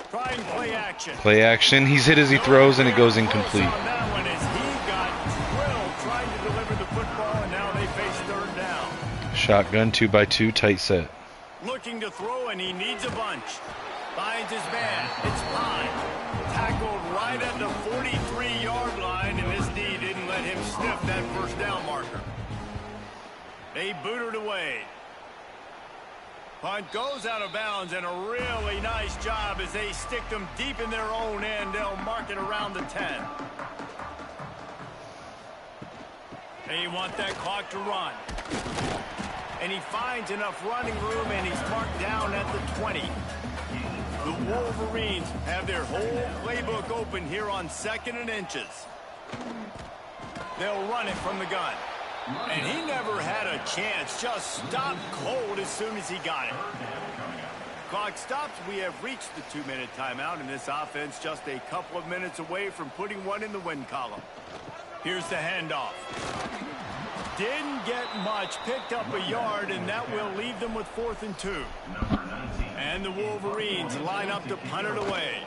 Trying play action. Play action. He's hit as he throws, and it goes incomplete. That one is he got drilled trying to deliver the football, and now they face third down. Shotgun, 2x2, tight set. Looking to throw, and he needs a bunch. Finds his man. It's Pine. Tackled right at the 43-yard line, and this D didn't let him sniff that first down marker. They boot it away. Punt goes out of bounds, and a really nice job as they stick them deep in their own end. They'll mark it around the 10. They want that clock to run. And he finds enough running room, and he's marked down at the 20. The Wolverines have their whole playbook open here on 2nd and inches. They'll run it from the gun. And he never had a chance. Just stopped cold as soon as he got it. Clock stops. We have reached the 2-minute timeout, and this offense just a couple of minutes away from putting one in the win column. Here's the handoff. Didn't get much. Picked up a yard, and that will leave them with 4th and 2. And the Wolverines line up to punt it away.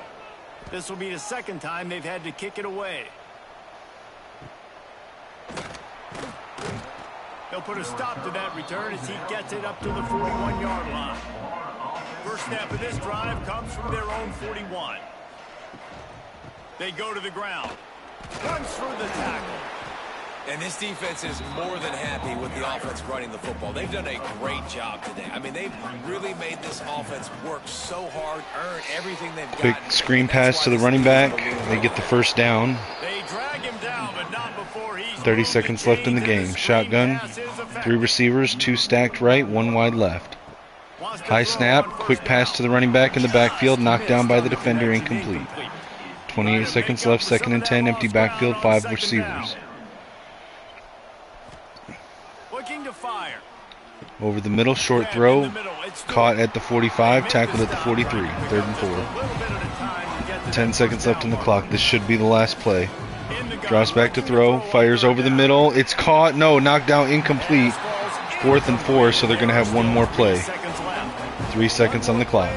This will be the 2nd time they've had to kick it away. They'll put a stop to that return as he gets it up to the 41-yard line. First snap of this drive comes from their own 41. They go to the ground. Runs through the tackle. And this defense is more than happy with the offense running the football. They've done a great job today. I mean, they've really made this offense work so hard, earn everything they've got. Quick screen pass to the running back. They get the first down. They drag him down, but not before he's 30 seconds left in the game. Shotgun, 3 receivers, 2 stacked right, 1 wide left. High snap, quick pass to the running back in the backfield, knocked down by the defender, incomplete. 28 seconds left, 2nd and 10, empty backfield, 5 receivers. Looking to fire. Over the middle, short throw, caught at the 45, tackled at the 43, 3rd and 4. 10 seconds left in the clock. This should be the last play. Drops back to throw, fires over the middle. It's caught. No, knocked down, incomplete. 4th and 4, so they're going to have one more play. 3 seconds on the clock.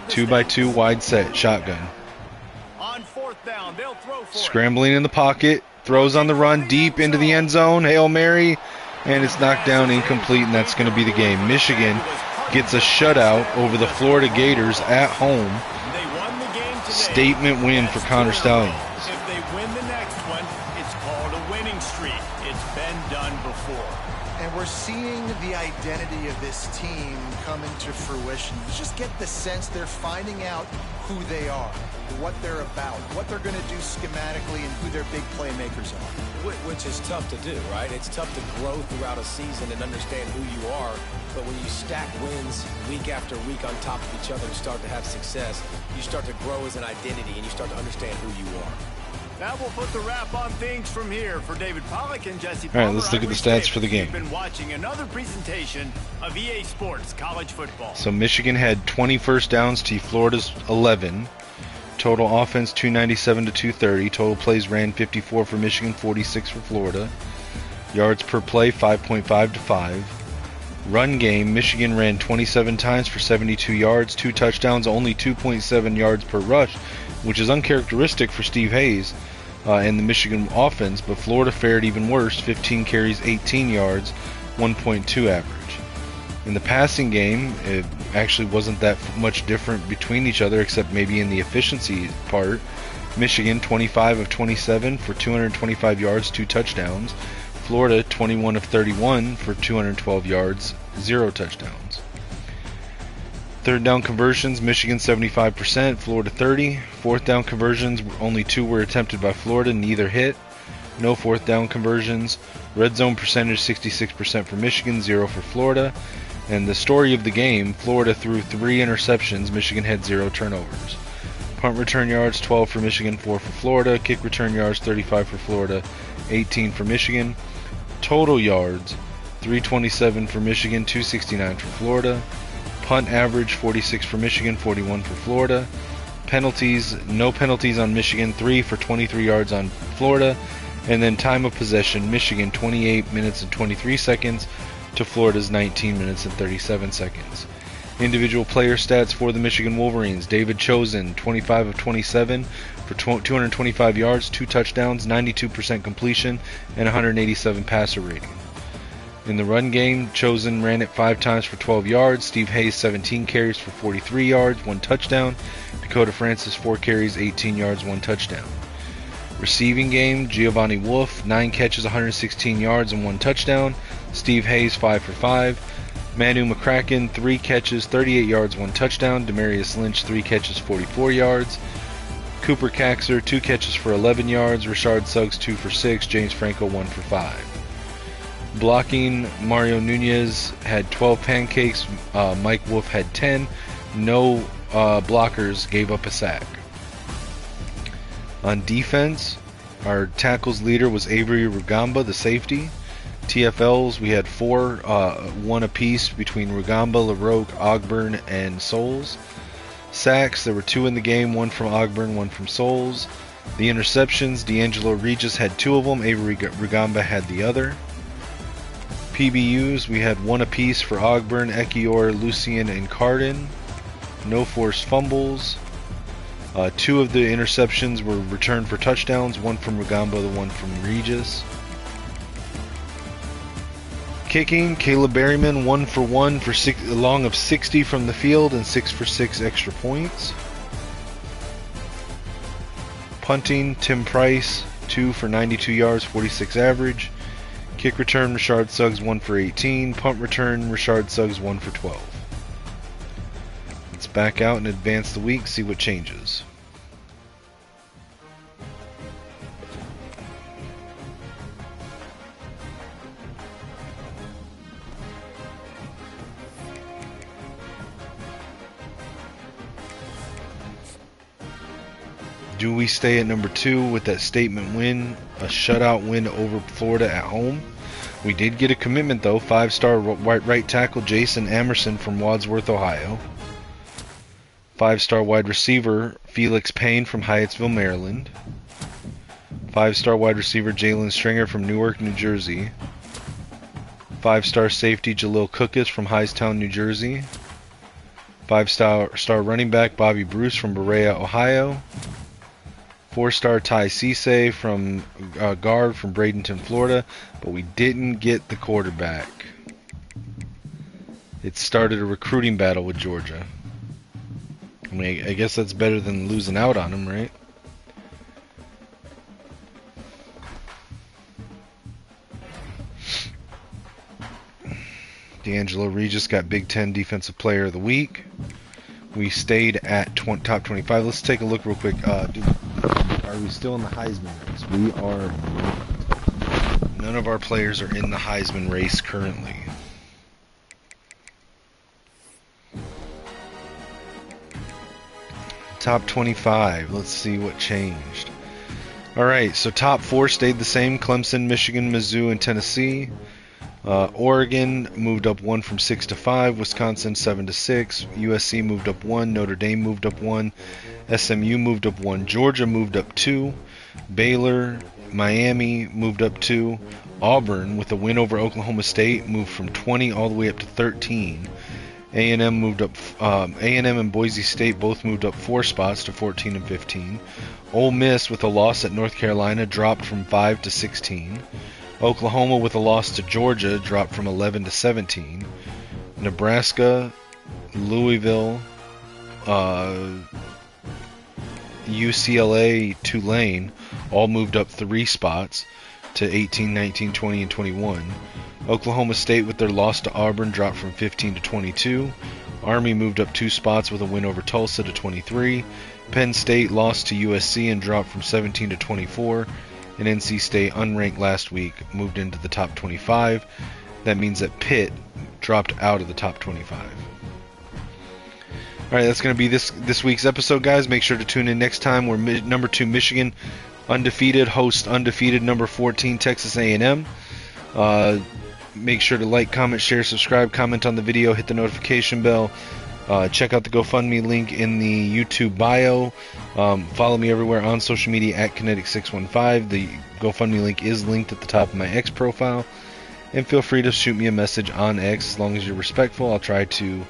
2-by-2 wide set, shotgun. On 4th down, they'll throw for Scrambling in the pocket, throws on the run deep into the end zone. Hail Mary, and it's knocked down, incomplete, and that's going to be the game. Michigan gets a shutout over the Florida Gators at home. They won the game today. Statement win for Connor Stallions. If they win the next one, it's called a winning streak. It's been done before. And we're seeing the identity of this team come into fruition. You just get the sense they're finding out who they are, what they're about, what they're going to do schematically, and who their big playmakers are. Which is tough to do, right? It's tough to grow throughout a season and understand who you are. But when you stack wins week after week on top of each other and start to have success, you start to grow as an identity and you start to understand who you are. Now we'll put the wrap on things from here for David Pollack and Jesse All right, let's look at the stats for the game. You've been watching another presentation of EA Sports College Football. So Michigan had 20 first downs to Florida's 11. Total offense 297 to 230. Total plays ran 54 for Michigan, 46 for Florida. Yards per play 5.5 to 5. Run game, Michigan ran 27 times for 72 yards, 2 touchdowns, only 2.7 yards per rush, which is uncharacteristic for Steve Hayes and the Michigan offense, but Florida fared even worse, 15 carries, 18 yards, 1.2 average. In the passing game, it actually wasn't that much different between each other, except maybe in the efficiency part. Michigan, 25 of 27 for 225 yards, 2 touchdowns. Florida, 21 of 31 for 212 yards, 0 touchdowns. Third down conversions, Michigan 75%, Florida 30. Fourth down conversions, only 2 were attempted by Florida, neither hit. No fourth down conversions. Red zone percentage 66% for Michigan, 0 for Florida. And the story of the game, Florida threw 3 interceptions, Michigan had 0 turnovers. Punt return yards 12 for Michigan, 4 for Florida. Kick return yards 35 for Florida, 18 for Michigan. Total yards 327 for Michigan, 269 for Florida. Punt average 46 for Michigan, 41 for Florida. Penalties, no penalties on Michigan, 3 for 23 yards on Florida. And then time of possession, Michigan 28 minutes and 23 seconds to Florida's 19 minutes and 37 seconds. Individual player stats for the Michigan Wolverines. David Chosen, 25 of 27 for 225 yards, 2 touchdowns, 92% completion, and 187 passer rating. In the run game, Chosen ran it 5 times for 12 yards. Steve Hayes, 17 carries for 43 yards, 1 touchdown. Dakota Francis, 4 carries, 18 yards, 1 touchdown. Receiving game, Giovanni Wolf, 9 catches, 116 yards, and 1 touchdown. Steve Hayes, 5 for 5. Manu McCracken, 3 catches, 38 yards, 1 touchdown. Demarius Lynch, 3 catches, 44 yards. Cooper Caxer, 2 catches for 11 yards. Rashard Suggs, 2 for 6. James Franco, 1 for 5. Blocking, Mario Nunez had 12 pancakes. Mike Wolf had 10. No blockers gave up a sack. On defense, our tackles leader was Avery Rugamba, the safety. TFLs, we had 4, 1 apiece between Rugamba, LaRoque, Ogburn, and Souls. Sacks, there were 2 in the game, 1 from Ogburn, 1 from Souls. The interceptions, D'Angelo Regis had 2 of them, Avery Rugamba had the other. PBUs, we had 1 apiece for Ogburn, Ekior, Lucian, and Cardin. No forced fumbles. 2 of the interceptions were returned for touchdowns, 1 from Rugamba, the 1 from Regis. Kicking, Caleb Berryman 1 for 1 for a long of 60 from the field and 6 for 6 extra points. Punting, Tim Price 2 for 92 yards, 46 average. Kick return, Rashard Suggs 1 for 18. Punt return, Rashard Suggs 1 for 12. Let's back out and advance the week, see what changes. Do we stay at number 2 with that statement win, a shutout win over Florida at home? We did get a commitment though, 5-star right tackle Jason Emerson from Wadsworth, Ohio. 5-star wide receiver Felix Payne from Hyattsville, Maryland. 5-star wide receiver Jalen Stringer from Newark, New Jersey. 5-star safety Jalil Cookus from Hightstown, New Jersey. 5-star running back Bobby Bruce from Berea, Ohio. 4-star Ty Cisse from guard from Bradenton, Florida, but we didn't get the quarterback. It started a recruiting battle with Georgia. I mean, I guess that's better than losing out on him, right? D'Angelo Regis got Big Ten Defensive Player of the Week. We stayed at top 25. Let's take a look real quick. Are we still in the Heisman race? We are. None of our players are in the Heisman race currently. Top 25. Let's see what changed. Alright, so top 4 stayed the same. Clemson, Michigan, Mizzou, and Tennessee. Oregon moved up 1 from 6 to 5. Wisconsin 7 to 6. USC moved up 1. Notre Dame moved up 1. SMU moved up 1. Georgia moved up 2. Baylor, Miami moved up 2. Auburn, with a win over Oklahoma State, moved from 20 all the way up to 13. A&M moved up. A&M and Boise State both moved up 4 spots to 14 and 15. Ole Miss, with a loss at North Carolina, dropped from 5 to 16. Oklahoma, with a loss to Georgia, dropped from 11 to 17. Nebraska, Louisville, UCLA, Tulane all moved up 3 spots to 18, 19, 20, and 21. Oklahoma State, with their loss to Auburn, dropped from 15 to 22. Army moved up 2 spots with a win over Tulsa to 23. Penn State lost to USC and dropped from 17 to 24. And NC State, unranked last week, moved into the top 25. That means that Pitt dropped out of the top 25. Alright, that's going to be this week's episode, guys. Make sure to tune in next time where number 2 Michigan, undefeated, host undefeated number 14 Texas A&M. Make sure to like, comment, share, subscribe, comment on the video, hit the notification bell. Check out the GoFundMe link in the YouTube bio. Follow me everywhere on social media at Kinetic615. The GoFundMe link is linked at the top of my X profile. And feel free to shoot me a message on X. As long as you're respectful, I'll try to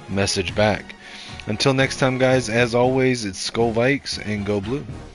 message back. Until next time, guys, as always, it's Skull Vikes and Go Blue.